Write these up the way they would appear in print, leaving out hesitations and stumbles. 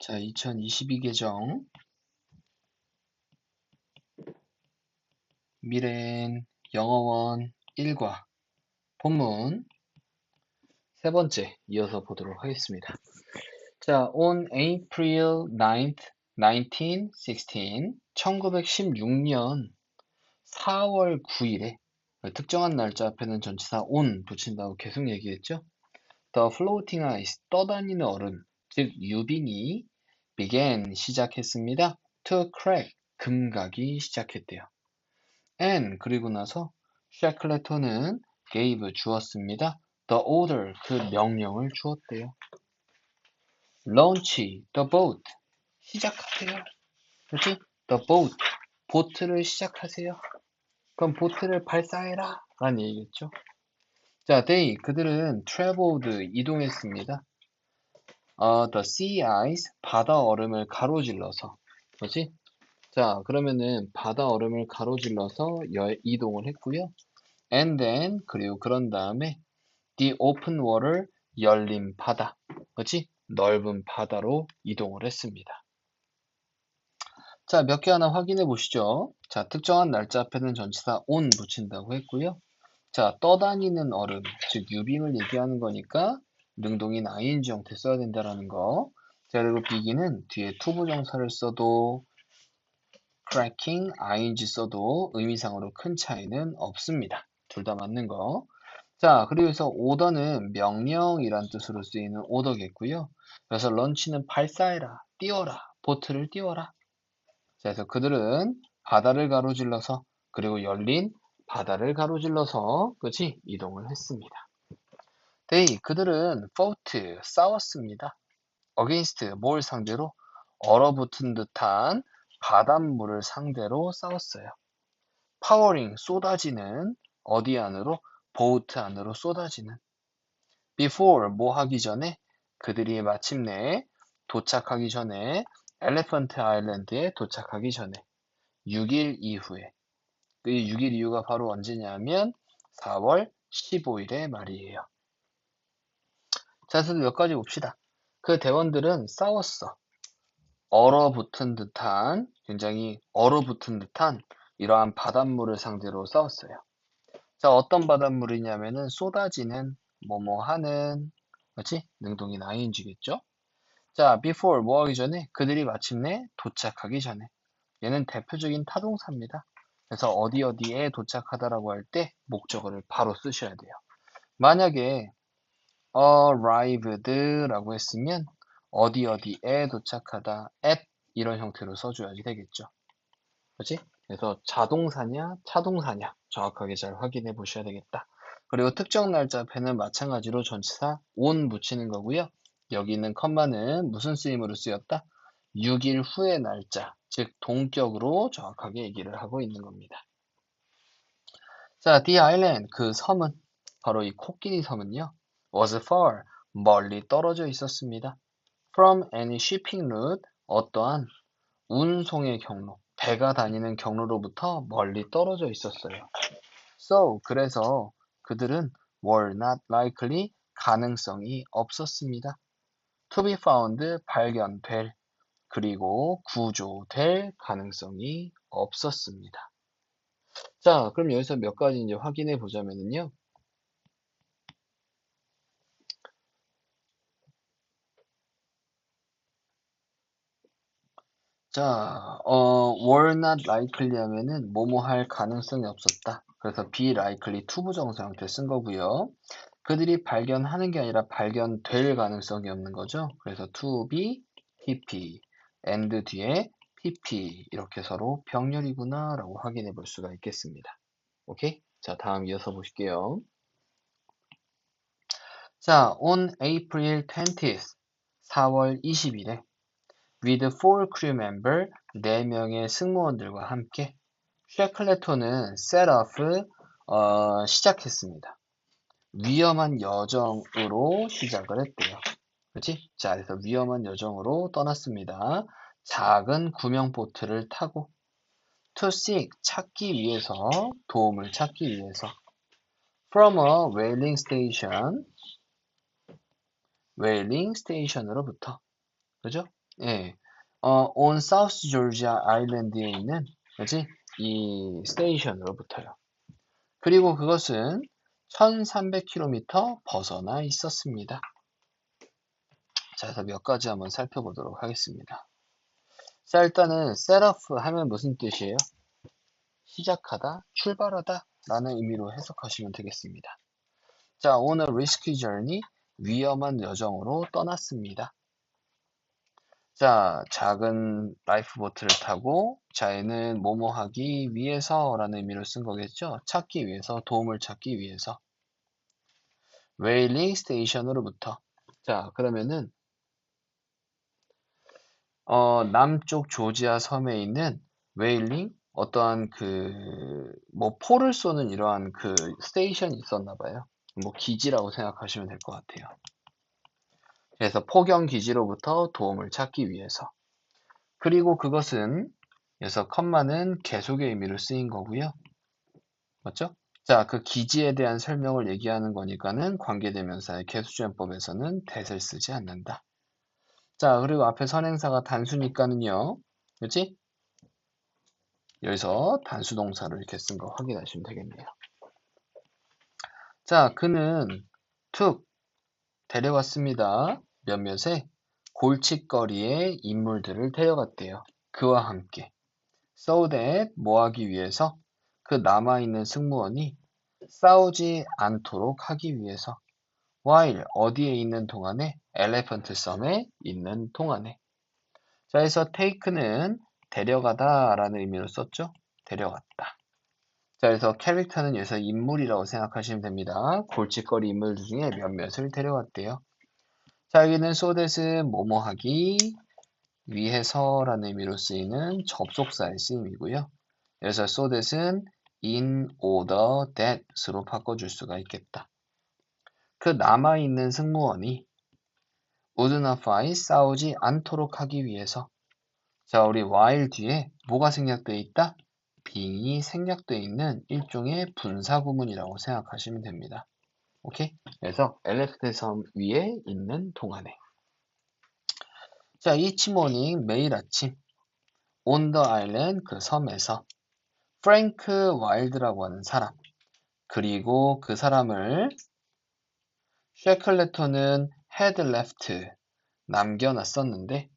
자, 2022 계정 미래엔 영어원 1과 본문 세 번째 이어서 보도록 하겠습니다. 자, on April 9th, 1916, 1916년 4월 9일에 특정한 날짜 앞에는 전치사 on 붙인다고 계속 얘기했죠. The floating ice, 떠다니는 얼음, 즉 유빙이 began, 시작했습니다. To crack, 금가기 시작했대요. and, 그리고 나서 샤클레토는 gave, 주었습니다. The order, 그 명령을 주었대요. launch, the boat, 시작하세요. 그렇지? the boat, 보트를 시작하세요. 그럼 보트를 발사해라 라는 얘기겠죠. 자, they, 그들은 traveled, 이동했습니다. The sea ice, 바다 얼음을 가로질러서. 그렇지? 자, 그러면은 바다 얼음을 가로질러서 이동을 했고요. And then, 그리고 그런 다음에 the open water, 열린 바다. 그렇지? 넓은 바다로 이동을 했습니다. 자, 몇 개 하나 확인해 보시죠. 자, 특정한 날짜 앞에는 전치사 on 붙인다고 했고요. 자, 떠다니는 얼음, 즉 유빙을 얘기하는 거니까 능동인 ing 형태 써야 된다라는 거. 자, 그리고 begin은 뒤에 to 부정사를 써도 cracking, ing 써도 의미상으로 큰 차이는 없습니다. 둘 다 맞는 거. 자, 그리고 여기서 order는 명령이란 뜻으로 쓰이는 order겠고요. 그래서 런치는 발사해라, 띄워라, 보트를 띄워라. 자, 그래서 그들은 바다를 가로질러서 그리고 열린 바다를 가로질러서 그치? 이동을 했습니다. they, 그들은 fought, 싸웠습니다. against, 뭘 상대로? 얼어붙은 듯한 바닷물을 상대로 싸웠어요. powering, 쏟아지는, 어디 안으로? 보트 안으로 쏟아지는. before, 뭐 하기 전에? 그들이 마침내 도착하기 전에 엘레펀트 아일랜드에 도착하기 전에 6일 이후에. 그 6일 이후가 바로 언제냐면 4월 15일의 말이에요. 자, 그래서 몇 가지 봅시다. 그 대원들은 싸웠어. 얼어붙은 듯한, 굉장히 얼어붙은 듯한 이러한 바닷물을 상대로 싸웠어요. 자, 어떤 바닷물이냐면은 쏟아지는, 뭐뭐 하는, 그렇지? 능동인 ing겠죠? 자, before, 뭐 하기 전에? 그들이 마침내 도착하기 전에. 얘는 대표적인 타동사입니다. 그래서 어디 어디에 도착하다라고 할 때 목적어를 바로 쓰셔야 돼요. 만약에 arrived라고 했으면 어디 어디에 도착하다, at 이런 형태로 써줘야지 되겠죠. 그렇지? 그래서 자동사냐, 차동사냐 정확하게 잘 확인해 보셔야 되겠다. 그리고 특정 날짜 앞에는 마찬가지로 전치사 on 붙이는 거고요. 여기 있는 컴마는 무슨 쓰임으로 쓰였다? 6일 후의 날짜, 즉 동격으로 정확하게 얘기를 하고 있는 겁니다. 자, the island, 그 섬은, 바로 이 코끼리 섬은요, was far, 멀리 떨어져 있었습니다. from any shipping route, 어떠한 운송의 경로, 배가 다니는 경로로부터 멀리 떨어져 있었어요. So, 그래서 그들은 were not likely, 가능성이 없었습니다. to be found, 발견될, 그리고 구조될 가능성이 없었습니다. 자, 그럼 여기서 몇 가지 이제 확인해 보자면요. 자, were not likely 하면은 뭐뭐 할 가능성이 없었다. 그래서 be likely to 부정사 형태 쓴 거고요. 그들이 발견하는 게 아니라 발견될 가능성이 없는 거죠. 그래서 to be, pp, and 뒤에 pp 이렇게 서로 병렬이구나 라고 확인해 볼 수가 있겠습니다. 오케이? 자, 다음 이어서 보실게요. 자, on April 20th, 4월 20일에 with 4 crew member, 4명의 승무원들과 함께 샤클레토는 set off, 시작했습니다. 위험한 여정으로 시작을 했대요. 그렇지? 자, 그래서 위험한 여정으로 떠났습니다. 작은 구명 보트를 타고 to seek, 찾기 위해서, 도움을 찾기 위해서 from a whaling station, whaling station으로부터, 그죠? 예, on South Georgia Island에 있는, 그지? 이 스테이션으로부터요. 그리고 그것은 1300km 벗어나 있었습니다. 자, 그래서 몇 가지 한번 살펴보도록 하겠습니다. 자, 일단은 set off 하면 무슨 뜻이에요? 시작하다, 출발하다 라는 의미로 해석하시면 되겠습니다. 자, on a risky journey, 위험한 여정으로 떠났습니다. 자, 작은 라이프보트를 타고, 자, 얘는 뭐뭐 하기 위해서 라는 의미로 쓴 거겠죠? 찾기 위해서, 도움을 찾기 위해서. 웨일링 스테이션으로부터. 자, 그러면은, 남쪽 조지아 섬에 있는 웨일링, 어떠한 뭐, 포를 쏘는 이러한 스테이션이 있었나 봐요. 뭐, 기지라고 생각하시면 될 것 같아요. 그래서 포경 기지로부터 도움을 찾기 위해서. 그리고 그것은 그래서 컴마는 계속의 의미로 쓰인 거고요. 맞죠? 자, 그 기지에 대한 설명을 얘기하는 거니까는 관계대명사의 계수주연법에서는 that을 쓰지 않는다. 자, 그리고 앞에 선행사가 단수니까는요. 그렇지? 여기서 단수동사를 이렇게 쓴 거 확인하시면 되겠네요. 자, 그는 툭 데려갔습니다. 몇몇의 골칫거리의 인물들을 데려갔대요. 그와 함께. So that 뭐 하기 위해서 그 남아있는 승무원이 싸우지 않도록 하기 위해서 while 어디에 있는 동안에 엘레펀트 섬에 있는 동안에 자 그래서 take는 데려가다 라는 의미로 썼죠. 데려갔다. 자 그래서 캐릭터는 여기서 인물이라고 생각하시면 됩니다. 골칫거리 인물 중에 몇몇을 데려갔대요. 자 여기는 so that은 뭐뭐 하기 위해서라는 의미로 쓰이는 접속사의 쓰임이고요. 그래서 so that은 in order that으로 바꿔줄 수가 있겠다. 그 남아있는 승무원이 would not fight 싸우지 않도록 하기 위해서 자 우리 while 뒤에 뭐가 생략되어 있다? being이 생략되어 있는 일종의 분사구문이라고 생각하시면 됩니다. 오케이? 그래서 엘레프트 섬 위에 있는 동안에 자 each morning 매일 아침 on the island 그 섬에서 프랭크 와일드라고 하는 사람 그리고 그 사람을 쉐클레톤은 had left 남겨놨었는데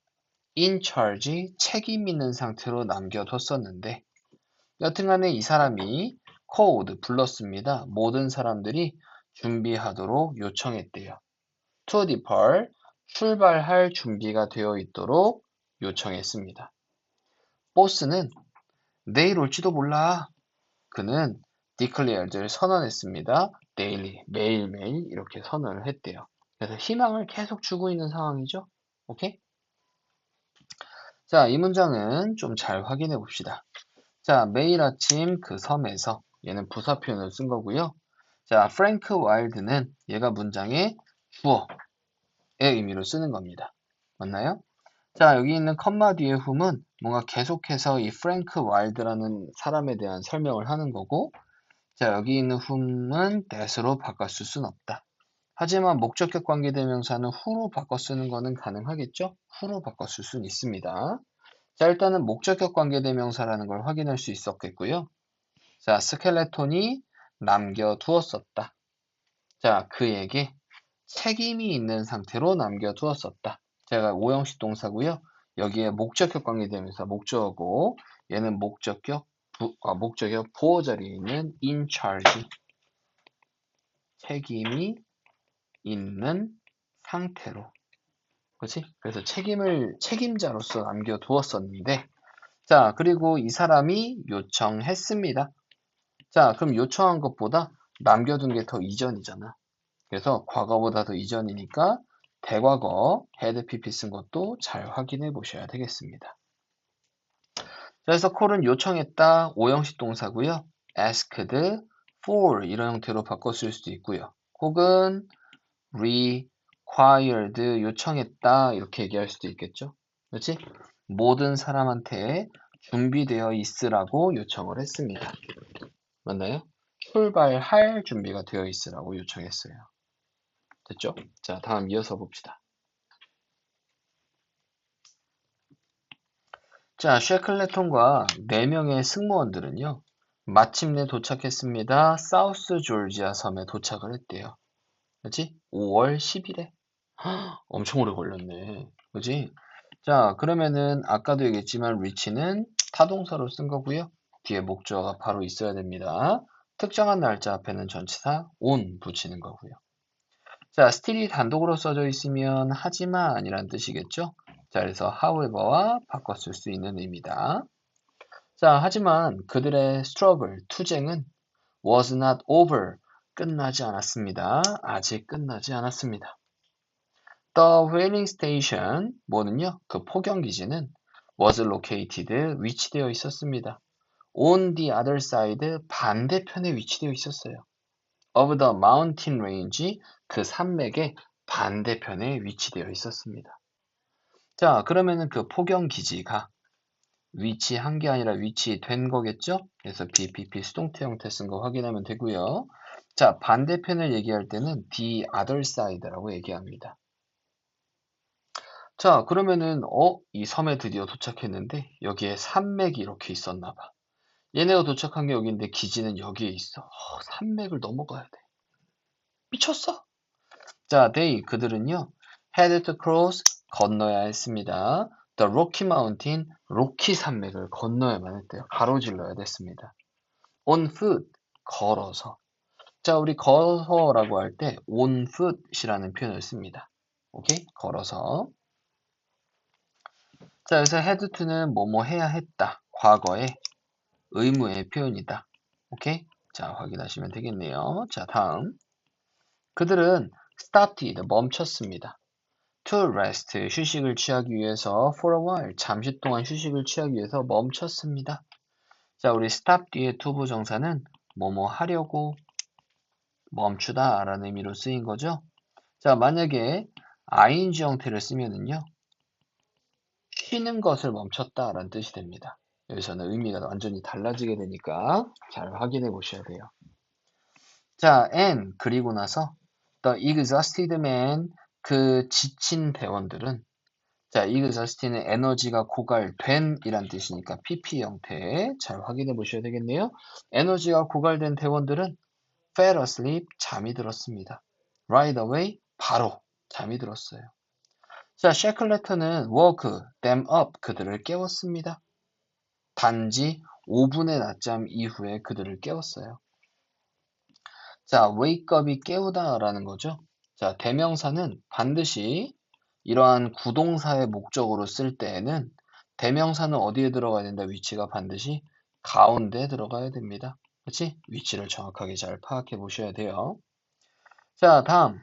in charge 책임 있는 상태로 남겨뒀었는데 여튼간에 이 사람이 called 불렀습니다. 모든 사람들이 준비하도록 요청했대요. to depart 출발할 준비가 되어 있도록 요청했습니다. 보스는 내일 올지도 몰라. 그는 declared를 선언했습니다. daily, 매일매일 이렇게 선언을 했대요. 그래서 희망을 계속 주고 있는 상황이죠. 오케이? 자, 이 문장은 좀 잘 확인해 봅시다. 자, 매일 아침 그 섬에서 얘는 부사 표현을 쓴 거고요. 자, 프랭크 와일드는 얘가 문장의 주어의 의미로 쓰는 겁니다. 맞나요? 자, 여기 있는 컴마 뒤에 whom은 뭔가 계속해서 이 프랭크 와일드라는 사람에 대한 설명을 하는 거고 자, 여기 있는 whom은 that으로 바꿔 쓸 수는 없다. 하지만 목적격 관계대명사는 who로 바꿔 쓰는 거는 가능하겠죠? who로 바꿔 쓸 수는 있습니다. 자, 일단은 목적격 관계대명사라는 걸 확인할 수 있었겠고요. 자, 스켈레톤이 남겨두었었다. 자, 그에게 책임이 있는 상태로 남겨두었었다. 제가 오형식 동사고요. 여기에 목적격 관계대명사 목적어고 얘는 목적격 보호 자리에 있는 in charge 책임이 있는 상태로. 그렇지? 그래서 책임자로서 남겨두었었는데, 자, 그리고 이 사람이 요청했습니다. 자, 그럼 요청한 것보다 남겨둔 게 더 이전이잖아. 그래서 과거보다 더 이전이니까 대과거 had pp 쓴 것도 잘 확인해 보셔야 되겠습니다. 그래서 call은 요청했다, 오형식 동사고요. asked for 이런 형태로 바꿔 쓸 수도 있고요. 혹은 required 요청했다 이렇게 얘기할 수도 있겠죠. 그렇지? 모든 사람한테 준비되어 있으라고 요청을 했습니다. 맞나요? 출발할 준비가 되어 있으라고 요청했어요. 됐죠? 자, 다음 이어서 봅시다. 자, 쉐클레톤과 4명의 승무원들은요, 마침내 도착했습니다. 사우스 조지아 섬에 도착을 했대요. 그치? 5월 10일에. 엄청 오래 걸렸네. 그지? 자, 그러면은 아까도 얘기했지만 reach는 타동사로 쓴 거고요. 뒤에 목적어가 바로 있어야 됩니다. 특정한 날짜 앞에는 전치사 on 붙이는 거고요. 자, still이 단독으로 써져 있으면 하지만이란 뜻이겠죠? 자, 그래서 however와 바꿔 쓸 수 있는 의미다. 자, 하지만 그들의 struggle, 투쟁은 was not over, 끝나지 않았습니다. 아직 끝나지 않았습니다. The whaling station, 뭐는요? 그 포경기지는 was located, 위치되어 있었습니다. On the other side, 반대편에 위치되어 있었어요. Of the mountain range, 그 산맥의 반대편에 위치되어 있었습니다. 자, 그러면은 그 포경기지가 위치한 게 아니라 위치된 거겠죠? 그래서 BPP 수동태 형태 쓴 거 확인하면 되고요. 자, 반대편을 얘기할 때는 the other side라고 얘기합니다. 자, 그러면은 이 섬에 드디어 도착했는데 여기에 산맥이 이렇게 있었나 봐. 얘네가 도착한 게 여기인데 기지는 여기에 있어. 산맥을 넘어가야 돼. 미쳤어? 자, they 그들은요. had to cross 건너야 했습니다. The Rocky Mountain 로키 산맥을 건너야만 했대요. 가로질러야 됐습니다. On foot 걸어서. 자, 우리 걸어서라고 할 때 on foot이라는 표현을 씁니다. 오케이? 걸어서. 자, 여기서 had to는 뭐뭐 해야 했다. 과거의 의무의 표현이다. 오케이? 자, 확인하시면 되겠네요. 자, 다음. 그들은 started, 멈췄습니다. To rest, 휴식을 취하기 위해서 for a while, 잠시 동안 휴식을 취하기 위해서 멈췄습니다. 자, 우리 stop 뒤에 to 부정사는 뭐뭐 하려고 멈추다 라는 의미로 쓰인 거죠. 자, 만약에 ing 형태를 쓰면은요. 쉬는 것을 멈췄다 라는 뜻이 됩니다. 여기서는 의미가 완전히 달라지게 되니까 잘 확인해 보셔야 돼요. 자, and 그리고 나서 the exhausted man 그 지친 대원들은 자, exhausted는 에너지가 고갈된 이란 뜻이니까 PP 형태 잘 확인해 보셔야 되겠네요. 에너지가 고갈된 대원들은 fell asleep 잠이 들었습니다. right away 바로 잠이 들었어요. 자, 셰클레터는 woke them up 그들을 깨웠습니다. 단지 5분의 낮잠 이후에 그들을 깨웠어요. 자, wake up이 깨우다라는 거죠. 자, 대명사는 반드시 이러한 구동사의 목적으로 쓸 때에는 대명사는 어디에 들어가야 된다? 위치가 반드시 가운데 들어가야 됩니다. 그렇지? 위치를 정확하게 잘 파악해 보셔야 돼요. 자, 다음.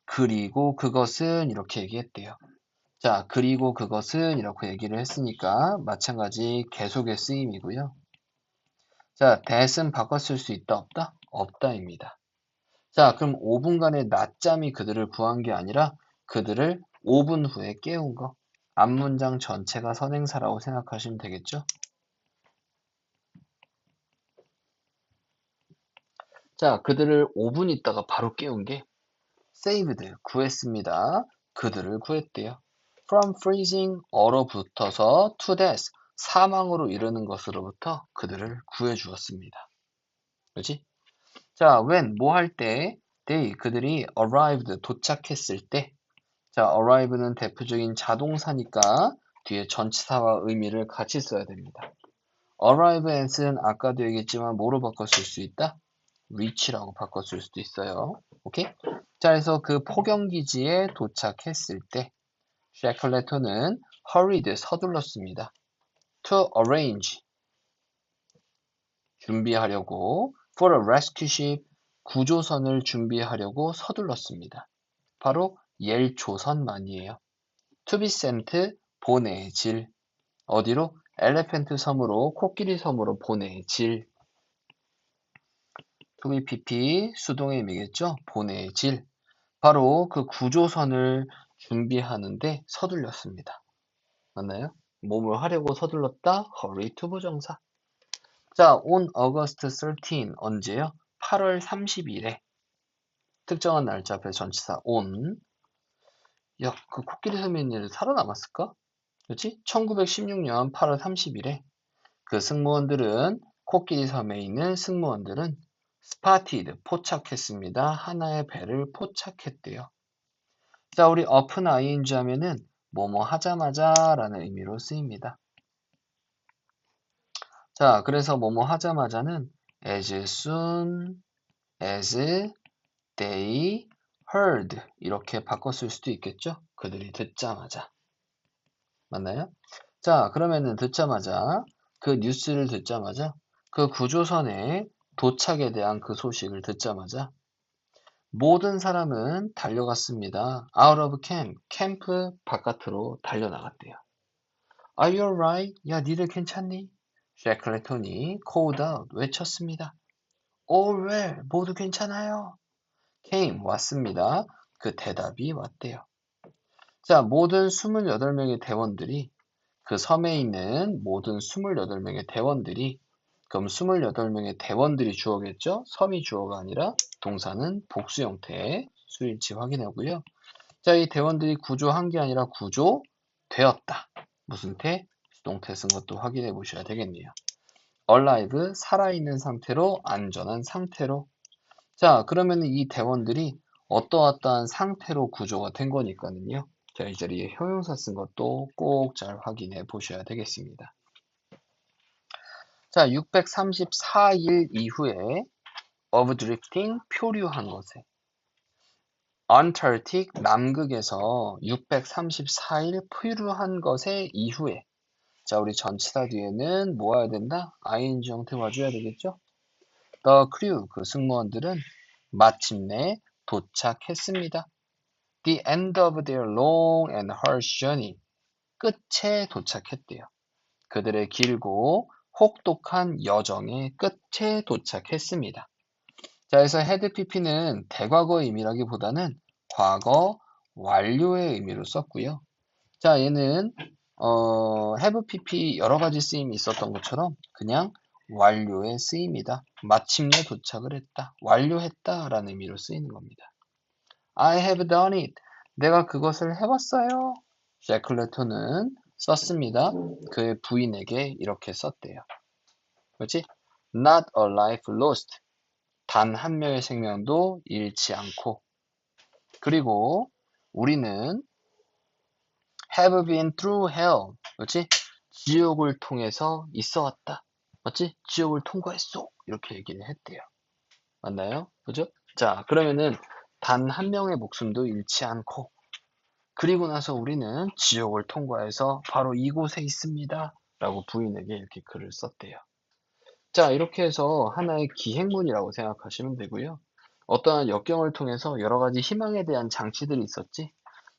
그리고 그것은 이렇게 얘기했대요. 자, 그리고 그것은 이렇게 얘기를 했으니까 마찬가지 계속의 쓰임이고요. 자, that은 바꿔 쓸 수 있다, 없다? 없다입니다. 자, 그럼 5분간의 낮잠이 그들을 구한 게 아니라 그들을 5분 후에 깨운 거. 앞문장 전체가 선행사라고 생각하시면 되겠죠? 자, 그들을 5분 있다가 바로 깨운 게 saved, 구했습니다. 그들을 구했대요. From freezing, 얼어붙어서 to death, 사망으로 이르는 것으로부터 그들을 구해주었습니다. 그렇지? 자, when, 뭐 할 때, they, 그들이 arrived, 도착했을 때, 자, arrive는 대표적인 자동사니까 뒤에 전치사와 의미를 같이 써야 됩니다. arrive at은 아까도 얘기했지만 뭐로 바꿔 쓸 수 있다? reach라고 바꿔 쓸 수도 있어요. 오케이? 자, 그래서 그 포경기지에 도착했을 때 샤클레토는 hurried, 서둘렀습니다. to arrange, 준비하려고 for a rescue ship, 구조선을 준비하려고 서둘렀습니다. 바로 옐조선만이에요. to be sent, 보내질. 어디로? 엘레펜트 섬으로, 코끼리 섬으로 보내질. to be pp, 수동의 의미겠죠? 보내질. 바로 그 구조선을 준비하는데 서둘렸습니다. 맞나요? 몸을 하려고 서둘렀다. hurry to 부정사. 자, on August 13 언제요? 8월 30일에 특정한 날짜 앞에 전치사 on. 야, 그 코끼리 섬에 있는 애들 살아남았을까? 그렇지? 1916년 8월 30일에 그 승무원들은 코끼리 섬에 있는 승무원들은 스파티드 포착했습니다. 하나의 배를 포착했대요. 자, 우리 open ing 하면은 뭐뭐 하자마자 라는 의미로 쓰입니다. 자, 그래서 뭐뭐 하자마자는 as soon as they heard 이렇게 바꿨을 수도 있겠죠? 그들이 듣자마자. 맞나요? 자, 그러면은 듣자마자 그 뉴스를 듣자마자 그 구조선의 도착에 대한 그 소식을 듣자마자 모든 사람은 달려갔습니다. Out of camp, 캠프 바깥으로 달려나갔대요. Are you alright? 야, 니들 괜찮니? 셰클레톤이 called out, 외쳤습니다. All well, 모두 괜찮아요. came, 왔습니다. 그 대답이 왔대요. 자, 모든 28명의 대원들이 그 섬에 있는 모든 28명의 대원들이 그럼 28명의 대원들이 주어겠죠? 섬이 주어가 아니라 동사는 복수 형태의 수일치 확인하고요. 자, 이 대원들이 구조한 게 아니라 구조되었다. 무슨 태? 수동태 쓴 것도 확인해 보셔야 되겠네요. alive, 살아있는 상태로, 안전한 상태로. 자, 그러면 이 대원들이 어떠어떠한 상태로 구조가 된 거니까는요. 자, 이 자리에 형용사 쓴 것도 꼭 잘 확인해 보셔야 되겠습니다. 자, 634일 이후에 of drifting, 표류한 것에 Antarctic, 남극에서 634일 표류한 것의 이후에 자, 우리 전치사 뒤에는 뭐 와야 된다? ing 형태 와줘야 되겠죠? The crew, 그 승무원들은 마침내 도착했습니다. The end of their long and harsh journey. 끝에 도착했대요. 그들의 길고 혹독한 여정의 끝에 도착했습니다. 자, 그래서 had pp는 대과거의 의미라기보다는 과거 완료의 의미로 썼고요. 자, 얘는 have pp 여러 가지 쓰임이 있었던 것처럼 그냥 완료의 쓰임이다. 마침내 도착을 했다. 완료했다라는 의미로 쓰이는 겁니다. I have done it. 내가 그것을 해봤어요. 셰클레톤은 썼습니다. 그의 부인에게 이렇게 썼대요. 그렇지? Not a life lost. 단 한 명의 생명도 잃지 않고. 그리고 우리는 have been through hell. 그렇지? 지옥을 통해서 있어 왔다. 맞지? 지옥을 통과했어. 이렇게 얘기를 했대요. 맞나요? 그죠? 자, 그러면은 단 한 명의 목숨도 잃지 않고 그리고 나서 우리는 지옥을 통과해서 바로 이곳에 있습니다. 라고 부인에게 이렇게 글을 썼대요. 자, 이렇게 해서 하나의 기행문이라고 생각하시면 되고요. 어떠한 역경을 통해서 여러 가지 희망에 대한 장치들이 있었지.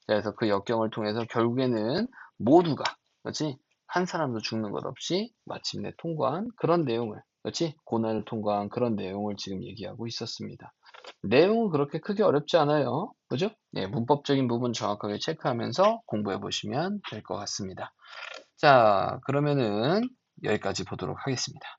그래서 그 역경을 통해서 결국에는 모두가, 그렇지? 한 사람도 죽는 것 없이 마침내 통과한 그런 내용을, 그렇지? 고난을 통과한 그런 내용을 지금 얘기하고 있었습니다. 내용은 그렇게 크게 어렵지 않아요. 그죠? 네, 문법적인 부분 정확하게 체크하면서 공부해 보시면 될 것 같습니다. 자, 그러면은 여기까지 보도록 하겠습니다.